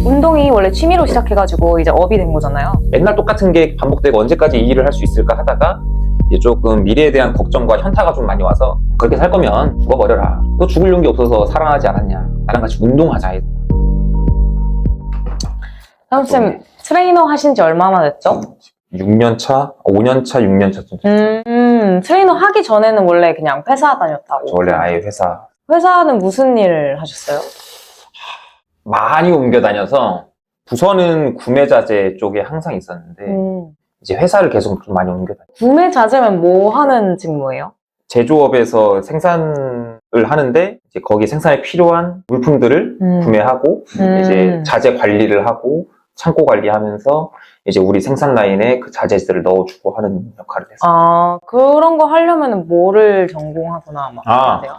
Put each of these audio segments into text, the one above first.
운동이 원래 취미로 시작해가지고 이제 업이 된 거잖아요. 맨날 똑같은 게 반복되고 언제까지 이 일을 할 수 있을까 하다가 이제 조금 미래에 대한 걱정과 현타가 좀 많이 와서 그렇게 살 거면 죽어버려라. 너 죽을 용기 없어서 살아나지 않았냐. 나랑 같이 운동하자. 사무쌤 트레이너 하신 지 얼마나 됐죠? 6년 차? 5년 차, 6년 차 정도. 트레이너 하기 전에는 원래 그냥 회사 다녔다고. 저 원래 아예 회사 회사는 무슨 일을 하셨어요? 많이 옮겨 다녀서 부서는 구매 자재 쪽에 항상 있었는데 이제 회사를 계속 좀 많이 옮겨 다녀요. 구매 자재면 뭐 하는 직무예요? 제조업에서 생산을 하는데 이제 거기 생산에 필요한 물품들을 구매하고 이제 자재 관리를 하고 창고 관리하면서 이제 우리 생산 라인에 그 자재들을 넣어주고 하는 역할을 했어요. 아, 그런 거 하려면 뭐를 전공하거나 막 해야 돼요?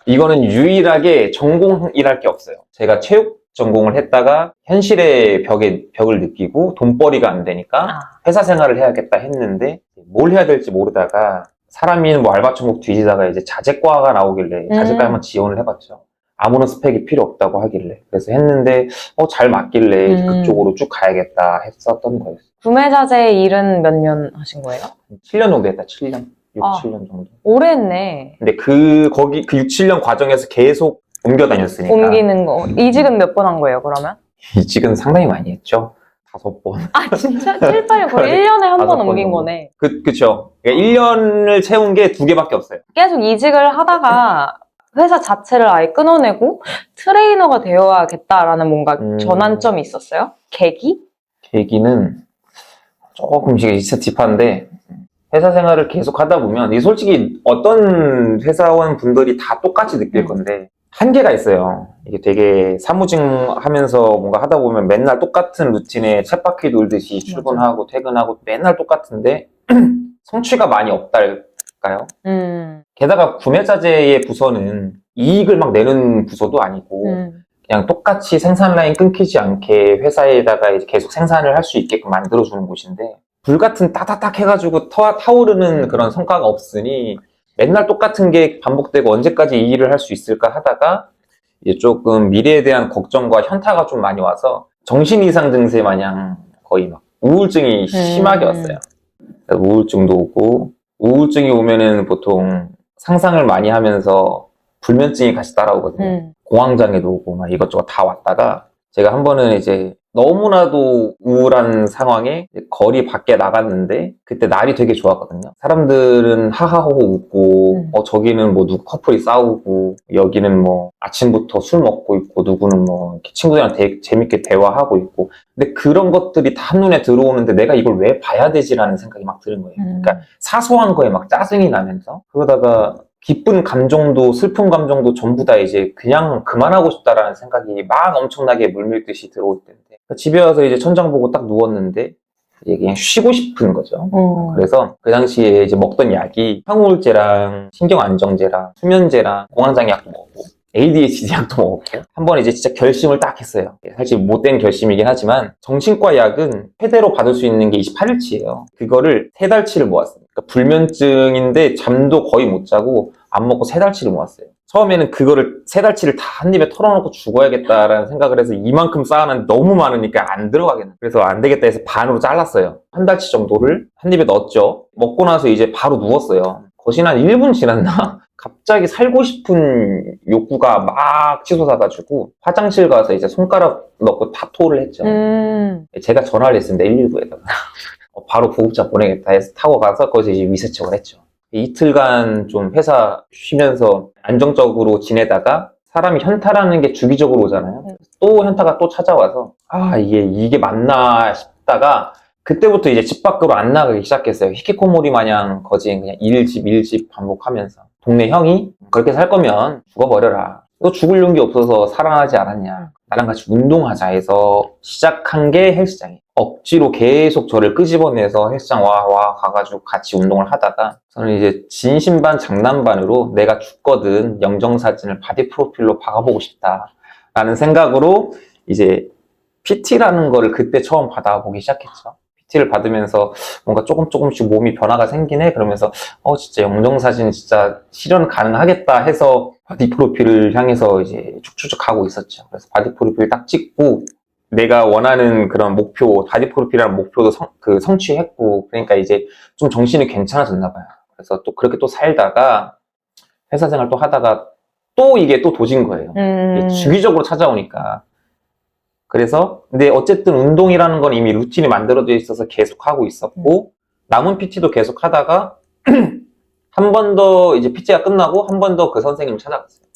이거는 유일하게 전공이랄 게 없어요. 제가 체육 전공을 했다가 현실의 벽을 느끼고 돈벌이가 안 되니까 회사 생활을 해야겠다 했는데 뭘 해야 될지 모르다가 사람이 뭐 알바천국 뒤지다가 이제 자재과가 나오길래 자재과에 한번 지원을 해봤죠. 아무런 스펙이 필요 없다고 하길래 그래서 했는데 잘 맞길래 그쪽으로 쭉 가야겠다 했었던 거였어요. 구매 자재 일은 몇 년 하신 거예요? 7년 정도 했다. 7년. 6, 7년 정도. 오래 했네. 근데 그 6, 7년 과정에서 계속 옮겨 다녔으니까. 옮기는 거. 이직은 몇 번 한 거예요, 그러면? 이직은 상당히 많이 했죠. 5번. 아, 진짜? 7, 8년? 거의 1년에 한 번 옮긴 거네. 그쵸. 그러니까 1년을 채운 게 2개밖에 없어요. 계속 이직을 하다가 회사 자체를 아예 끊어내고 트레이너가 되어야겠다라는 뭔가 전환점이 있었어요? 계기? 계기는 조금씩 진짜 딥한데 회사 생활을 계속 하다 보면 이 솔직히 어떤 회사원 분들이 다 똑같이 느낄 건데 한계가 있어요. 이게 되게 사무직 하면서 뭔가 하다 보면 맨날 똑같은 루틴에 쳇바퀴 돌듯이 출근하고 퇴근하고 맨날 똑같은데 성취가 많이 없달까요? 게다가 구매자재의 부서는 이익을 막 내는 부서도 아니고 그냥 똑같이 생산 라인 끊기지 않게 회사에다가 이제 계속 생산을 할 수 있게끔 만들어주는 곳인데 불같은 따다닥 해가지고 타오르는 그런 성과가 없으니 맨날 똑같은 게 반복되고 언제까지 이 일을 할 수 있을까 하다가 이제 조금 미래에 대한 걱정과 현타가 좀 많이 와서 정신 이상 증세 마냥 거의 막 우울증이 심하게 왔어요. 우울증도 오고 우울증이 오면은 보통 상상을 많이 하면서 불면증이 같이 따라오거든요. 공황장애도 오고 막 이것저것 다 왔다가 제가 한 번은 이제 너무나도 우울한 상황에 거리 밖에 나갔는데 그때 날이 되게 좋았거든요. 사람들은 하하호호 웃고 저기는 뭐 누구 커플이 싸우고 여기는 뭐 아침부터 술 먹고 있고 누구는 뭐 이렇게 친구들이랑 되게 재밌게 대화하고 있고 근데 그런 것들이 다 한눈에 들어오는데 내가 이걸 왜 봐야 되지라는 생각이 막 드는 거예요. 그러니까 사소한 거에 막 짜증이 나면서 그러다가 기쁜 감정도 슬픈 감정도 전부 다 이제 그냥 그만하고 싶다라는 생각이 막 엄청나게 물밀듯이 들어올 텐데 집에 와서 이제 천장 보고 딱 누웠는데 이제 그냥 쉬고 싶은 거죠. 그래서 그 당시에 이제 먹던 약이 항우울제랑 신경안정제랑 수면제랑 공황장애 약도 먹고 ADHD 약도 먹었고 한 번 이제 진짜 결심을 딱 했어요. 사실 못된 결심이긴 하지만 정신과 약은 최대로 받을 수 있는 게 28일치예요. 그거를 3달치를 모았어요. 그러니까 불면증인데 잠도 거의 못 자고 안 먹고 3달치를 모았어요. 처음에는 그거를 3달치를 다 한 입에 털어놓고 죽어야겠다라는 생각을 해서 이만큼 쌓아놨는데 너무 많으니까 안 들어가겠네. 그래서 안 되겠다 해서 반으로 잘랐어요. 1달치 정도를 한 입에 넣었죠. 먹고 나서 이제 바로 누웠어요. 거진 한 1분 지났나? 갑자기 살고 싶은 욕구가 막 치솟아가지고 화장실 가서 이제 손가락 넣고 다 토를 했죠. 제가 전화를 했습니다. 119에다가. 바로 구급차 보내겠다 해서 타고 가서 거기서 이제 위세척을 했죠. 이틀간 좀 회사 쉬면서 안정적으로 지내다가 사람이 현타라는 게 주기적으로 오잖아요. 또 현타가 또 찾아와서 이게 맞나 싶다가 그때부터 이제 집 밖으로 안 나가기 시작했어요. 히키코모리 마냥 거진 그냥 일집 반복하면서 동네 형이 그렇게 살 거면 죽어버려라. 너 죽을 용기 없어서 살아나지 않았냐. 나랑 같이 운동하자 해서 시작한 게 헬스장이에요. 억지로 계속 저를 끄집어내서 헬스장 가가지고 같이 운동을 하다가 저는 이제 진심반 장난반으로 내가 죽거든 영정사진을 바디 프로필로 박아보고 싶다 라는 생각으로 이제 PT라는 거를 그때 처음 받아보기 시작했죠. PT를 받으면서 뭔가 조금씩 몸이 변화가 생기네 그러면서 진짜 영정사진 진짜 실현 가능하겠다 해서 바디 프로필을 향해서 이제 쭉쭉 가고 있었죠. 그래서 바디 프로필 딱 찍고 내가 원하는 그런 목표, 바디 프로필이라는 목표도 성취했고, 그러니까 이제 좀 정신이 괜찮아졌나 봐요. 그래서 또 그렇게 또 살다가 회사 생활 또 하다가 또 이게 또 도진 거예요. 이게 주기적으로 찾아오니까. 그래서 근데 어쨌든 운동이라는 건 이미 루틴이 만들어져 있어서 계속 하고 있었고, 남은 PT도 계속 하다가 한 번 더 이제 PT가 끝나고 한 번 더 그 선생님을 찾아갔어요.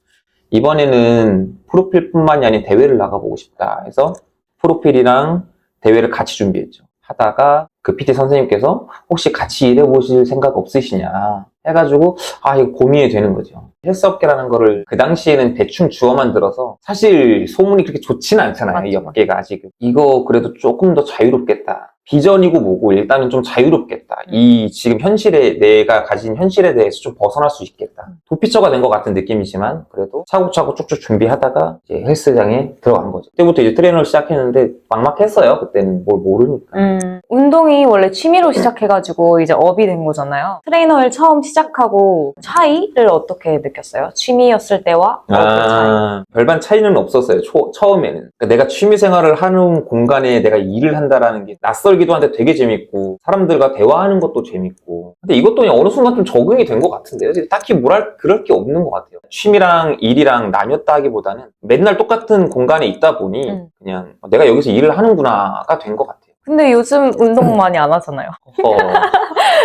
이번에는 프로필뿐만이 아닌 대회를 나가보고 싶다 해서 프로필이랑 대회를 같이 준비했죠. 하다가 그 PT 선생님께서 혹시 같이 일해보실 생각 없으시냐 해가지고 이거 고민이 되는 거죠. 헬스업계라는 거를 그 당시에는 대충 주어만 들어서 사실 소문이 그렇게 좋지는 않잖아요. 맞죠. 이 업계가 아직은. 이거 그래도 조금 더 자유롭겠다. 비전이고 뭐고 일단은 좀 자유롭겠다. 이 지금 현실에 내가 가진 현실에 대해서 좀 벗어날 수 있겠다. 도피처가 된 것 같은 느낌이지만 그래도 차곡차곡 쭉쭉 준비하다가 이제 헬스장에 들어간 거죠. 그때부터 이제 트레이너를 시작했는데 막막했어요. 그때는 뭘 모르니까. 운동이 원래 취미로 시작해가지고 이제 업이 된 거잖아요. 트레이너를 처음 시작하고 차이를 어떻게 느꼈어요? 취미였을 때와 업의 차이. 별반 차이는 없었어요. 처음에는. 그러니까 내가 취미 생활을 하는 공간에 내가 일을 한다라는 게 낯설기도 한데 되게 재밌고 사람들과 대화하는 것도 재밌고. 근데 이것도 그냥 어느 순간 좀 적응이 된 것 같은데요. 딱히 그럴 게 없는 것 같아요. 취미랑 일이랑 나뉘었다 하기보다는 맨날 똑같은 공간에 있다 보니 그냥 내가 여기서 일을 하는구나가 된 것 같아요. 근데 요즘 운동 많이 안 하잖아요.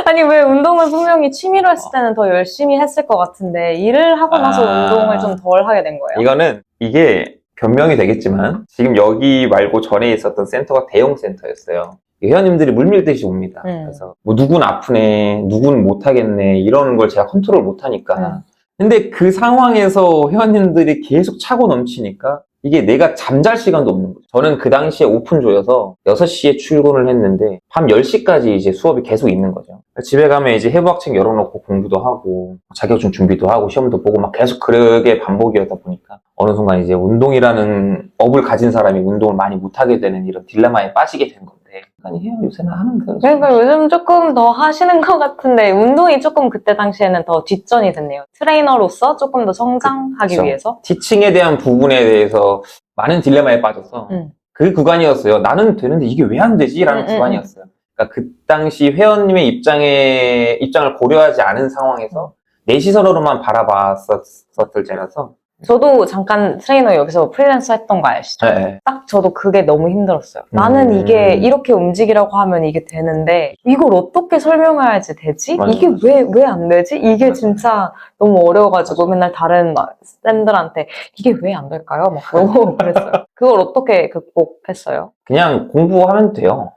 아니 왜 운동을 분명히 취미로 했을 때는 더 열심히 했을 것 같은데 일을 하고 나서 운동을 좀 덜 하게 된 거예요? 이게 변명이 되겠지만 지금 여기 말고 전에 있었던 센터가 대형 센터였어요. 회원님들이 물밀듯이 옵니다. 그래서 뭐 누군 아프네, 누군 못하겠네 이러는 걸 제가 컨트롤 못하니까. 근데 그 상황에서 회원님들이 계속 차고 넘치니까 이게 내가 잠잘 시간도 없는 거죠. 저는 그 당시에 오픈조여서 6시에 출근을 했는데 밤 10시까지 이제 수업이 계속 있는 거죠. 집에 가면 이제 해부학책 열어놓고 공부도 하고 자격증 준비도 하고 시험도 보고 막 계속 그게 반복이었다 보니까 어느 순간 이제 운동이라는 업을 가진 사람이 운동을 많이 못하게 되는 이런 딜레마에 빠지게 된 건데 아니 해요 요새는 하는데 그러니까 요즘 조금 더 하시는 것 같은데 운동이 조금 그때 당시에는 더 뒷전이 됐네요. 트레이너로서 조금 더 성장하기 그쵸. 위해서. 티칭에 대한 부분에 대해서 많은 딜레마에 빠져서 그 구간이었어요. 나는 되는데 이게 왜 안 되지? 라는 구간이었어요. 그러니까 그 당시 회원님의 입장을 고려하지 않은 상황에서 내 시선으로만 바라봤었을 때라서 저도 잠깐 트레이너 여기서 프리랜서 했던 거 아시죠? 네. 딱 저도 그게 너무 힘들었어요. 나는 이게 이렇게 움직이라고 하면 이게 되는데 이걸 어떻게 설명해야지 되지? 맞아. 이게 왜 안 되지? 이게 진짜 너무 어려워가지고 맨날 다른 쌤들한테 이게 왜 안 될까요? 막 너무 그랬어요. 그걸 어떻게 극복했어요? 그냥 공부하면 돼요.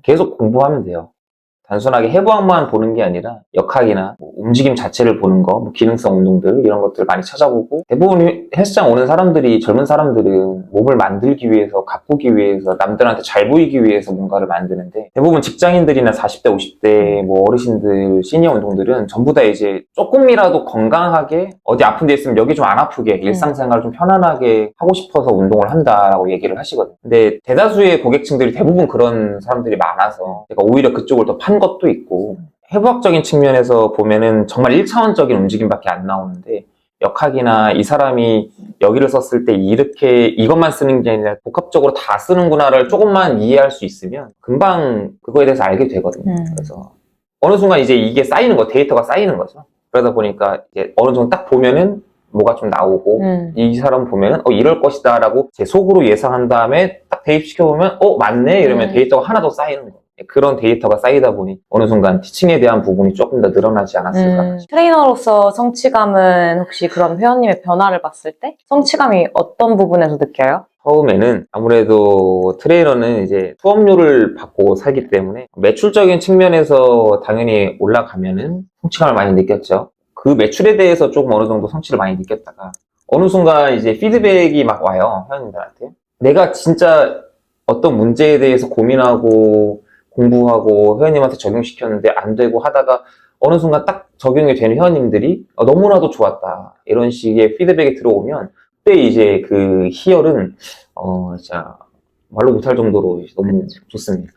계속 공부하면 돼요. 단순하게 해부학만 보는 게 아니라 역학이나 뭐 움직임 자체를 보는 거, 뭐 기능성 운동들 이런 것들 많이 찾아보고 대부분 헬스장 오는 사람들이 젊은 사람들은 몸을 만들기 위해서 가꾸기 위해서 남들한테 잘 보이기 위해서 뭔가를 만드는데 대부분 직장인들이나 40대 50대 뭐 어르신들 시니어 운동들은 전부 다 이제 조금이라도 건강하게 어디 아픈 데 있으면 여기 좀 안 아프게 일상생활을 좀 편안하게 하고 싶어서 운동을 한다라고 얘기를 하시거든요. 근데 대다수의 고객층들이 대부분 그런 사람들이 많아서 제가 오히려 그쪽을 더 판 것도 있고 해부학적인 측면에서 보면은 정말 1차원적인 움직임밖에 안 나오는데 역학이나 이 사람이 여기를 썼을 때 이렇게 이것만 쓰는 게 아니라 복합적으로 다 쓰는구나를 조금만 이해할 수 있으면 금방 그거에 대해서 알게 되거든요. 그래서 어느 순간 이제 이게 쌓이는 거, 데이터가 쌓이는 거죠. 그러다 보니까 이제 어느 정도 딱 보면은 뭐가 좀 나오고 이 사람 보면은 이럴 것이다 라고 제 속으로 예상한 다음에 딱 대입시켜보면 맞네 이러면 데이터가 하나 더 쌓이는 거예요. 그런 데이터가 쌓이다 보니 어느 순간 티칭에 대한 부분이 조금 더 늘어나지 않았을까. 트레이너로서 성취감은 혹시 그런 회원님의 변화를 봤을 때 성취감이 어떤 부분에서 느껴요? 처음에는 아무래도 트레이너는 이제 수업료를 받고 살기 때문에 매출적인 측면에서 당연히 올라가면은 성취감을 많이 느꼈죠. 그 매출에 대해서 조금 어느 정도 성취를 많이 느꼈다가 어느 순간 이제 피드백이 막 와요, 회원님들한테. 내가 진짜 어떤 문제에 대해서 고민하고 공부하고 회원님한테 적용시켰는데 안 되고 하다가 어느 순간 딱 적용이 되는 회원님들이 너무나도 좋았다 이런 식의 피드백이 들어오면 그때 이제 그 희열은 진짜 말로 못할 정도로 너무 좋습니다.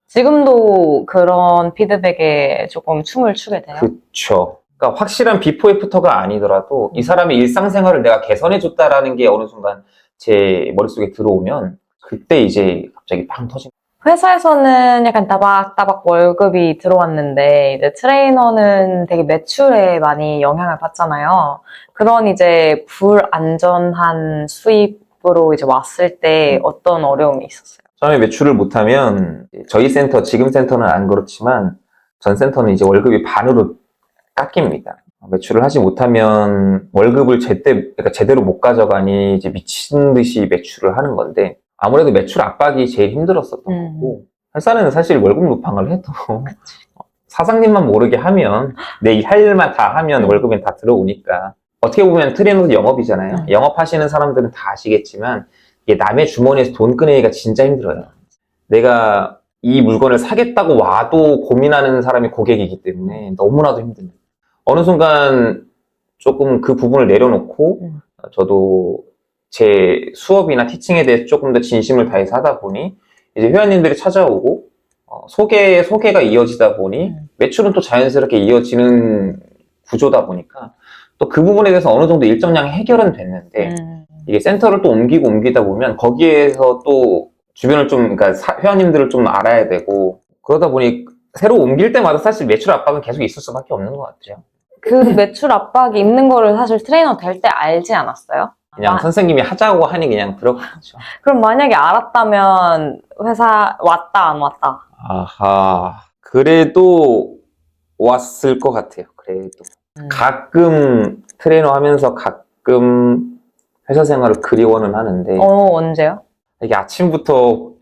지금도 그런 피드백에 조금 춤을 추게 돼요? 그쵸. 그러니까 확실한 비포 애프터가 아니더라도 이 사람의 일상생활을 내가 개선해줬다라는 게 어느 순간 제 머릿속에 들어오면 그때 이제 갑자기 팡 터진. 회사에서는 약간 따박따박 월급이 들어왔는데, 이제 트레이너는 되게 매출에 많이 영향을 받잖아요. 그런 이제 불안전한 수입으로 이제 왔을 때 어떤 어려움이 있었어요? 처음에 매출을 못하면 저희 센터, 지금 센터는 안 그렇지만 전 센터는 이제 월급이 반으로 깎입니다. 매출을 하지 못하면 월급을 그러니까 제대로 못 가져가니 이제 미친 듯이 매출을 하는 건데 아무래도 매출 압박이 제일 힘들었었던 거고 회사는 사실 월급 루팡을 해도 사장님만 모르게 하면 내 할 일만 다 하면 월급이 다 들어오니까 어떻게 보면 트레이너도 영업이잖아요. 영업하시는 사람들은 다 아시겠지만 이게 남의 주머니에서 돈 꺼내기가 진짜 힘들어요. 내가 이 물건을 사겠다고 와도 고민하는 사람이 고객이기 때문에 너무나도 힘듭니다. 어느 순간 조금 그 부분을 내려놓고 저도 제 수업이나 티칭에 대해서 조금 더 진심을 다해서 하다 보니 이제 회원님들이 찾아오고 소개가 이어지다 보니 매출은 또 자연스럽게 이어지는 구조다 보니까 또 그 부분에 대해서 어느 정도 일정량이 해결은 됐는데 이게 센터를 또 옮기다 보면 거기에서 또 주변을 좀 그러니까 회원님들을 좀 알아야 되고 그러다 보니 새로 옮길 때마다 사실 매출 압박은 계속 있을 수밖에 없는 것 같아요. 그 매출 압박이 있는 거를 사실 트레이너 될 때 알지 않았어요? 그냥 선생님이 하자고 하니 그냥 들어갔죠. 그럼 만약에 알았다면 회사 왔다 안 왔다? 아하, 그래도 왔을 것 같아요. 그래도 가끔 트레이너 하면서 가끔 회사 생활을 그리워는 하는데 언제요? 이게 아침부터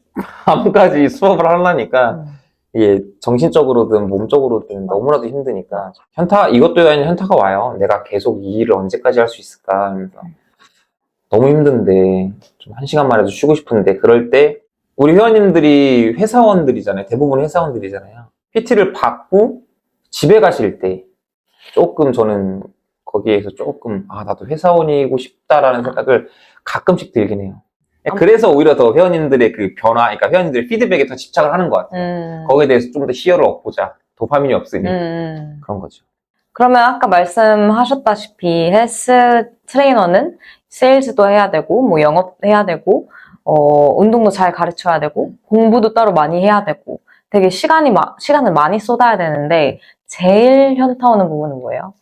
밤까지 수업을 하려니까 이게 정신적으로든 몸적으로든 너무나도 힘드니까 이것도 아닌 현타가 와요. 내가 계속 이 일을 언제까지 할 수 있을까 하면서 너무 힘든데 좀 1시간만이라도 쉬고 싶은데 그럴 때 우리 회원님들이 회사원들이잖아요. 대부분 회사원들이잖아요. PT를 받고 집에 가실 때 조금 저는 거기에서 조금 나도 회사원이고 싶다라는 생각을 가끔씩 들긴 해요. 그래서 오히려 더 회원님들의 그 변화, 그러니까 회원님들의 피드백에 더 집착을 하는 것 같아요. 거기에 대해서 좀 더 희열을 얻고자. 도파민이 없으니. 그런 거죠. 그러면 아까 말씀하셨다시피 헬스 트레이너는 세일즈도 해야 되고, 뭐 영업해야 되고, 운동도 잘 가르쳐야 되고, 공부도 따로 많이 해야 되고, 되게 시간을 많이 쏟아야 되는데, 제일 현타 오는 부분은 뭐예요?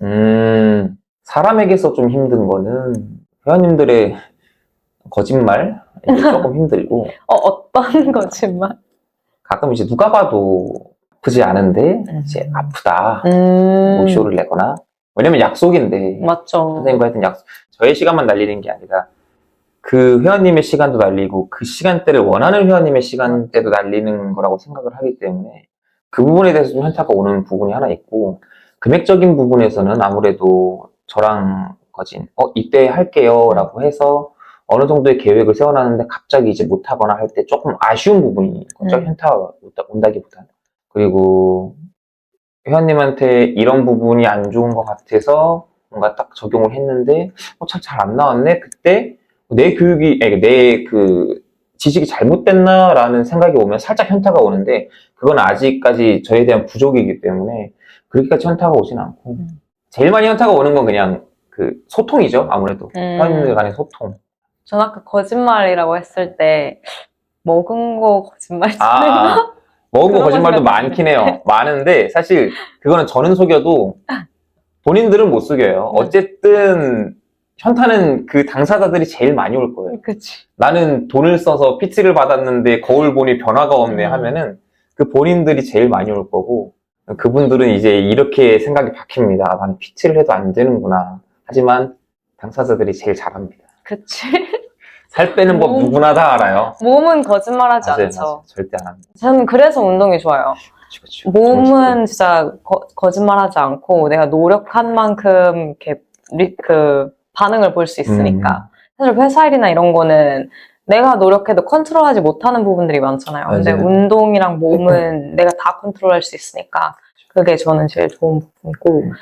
사람에게서 좀 힘든 거는 회원님들의 거짓말? 이게 조금 힘들고. 어떤 거짓말? 가끔 이제 누가 봐도 아프지 않은데, 이제 아프다. 모쇼를 내거나. 왜냐면 약속인데. 맞죠. 선생님과 했던 약속. 저의 시간만 날리는 게 아니라, 그 회원님의 시간도 날리고, 그 시간대를 원하는 회원님의 시간대도 날리는 거라고 생각을 하기 때문에, 그 부분에 대해서 좀 현타가 오는 부분이 하나 있고, 금액적인 부분에서는 아무래도 저랑 이때 할게요 라고 해서 어느 정도의 계획을 세워놨는데 갑자기 이제 못하거나 할 때 조금 아쉬운 부분이 있죠. 현타가 온다기보다는. 그리고 회원님한테 이런 부분이 안 좋은 것 같아서 뭔가 딱 적용을 했는데 참 잘 안 나왔네. 그때 내 그 지식이 잘못됐나라는 생각이 오면 살짝 현타가 오는데 그건 아직까지 저에 대한 부족이기 때문에 그렇게까지 현타가 오진 않고 제일 많이 현타가 오는 건 그냥 그 소통이죠. 아무래도 회원님들 간의 소통. 전 아까 거짓말이라고 했을 때 먹은 거 거짓말이지. 먹은 거 거짓말도 많긴 해요. 많은데 사실 그거는 저는 속여도 본인들은 못 속여요. 어쨌든 현타는 그 당사자들이 제일 많이 올 거예요. 그치. 나는 돈을 써서 PT를 받았는데 거울 보니 변화가 없네 하면은 그 본인들이 제일 많이 올 거고 그분들은 이제 이렇게 생각이 박힙니다. 나는 PT를 해도 안 되는구나. 하지만 당사자들이 제일 잘합니다. 그치. 살 빼는 법 누구나 다 알아요. 몸은 거짓말하지 맞아요, 않죠. 맞아요. 절대 안 합니다. 저는 그래서 운동이 좋아요. 그쵸. 몸은 진짜 거짓말하지 않고 내가 노력한 만큼 이렇게 반응을 볼 수 있으니까. 사실 회사 일이나 이런 거는 내가 노력해도 컨트롤하지 못하는 부분들이 많잖아요. 근데 맞아요. 운동이랑 몸은 내가 다 컨트롤할 수 있으니까 그게 저는 제일 좋은 부분이고.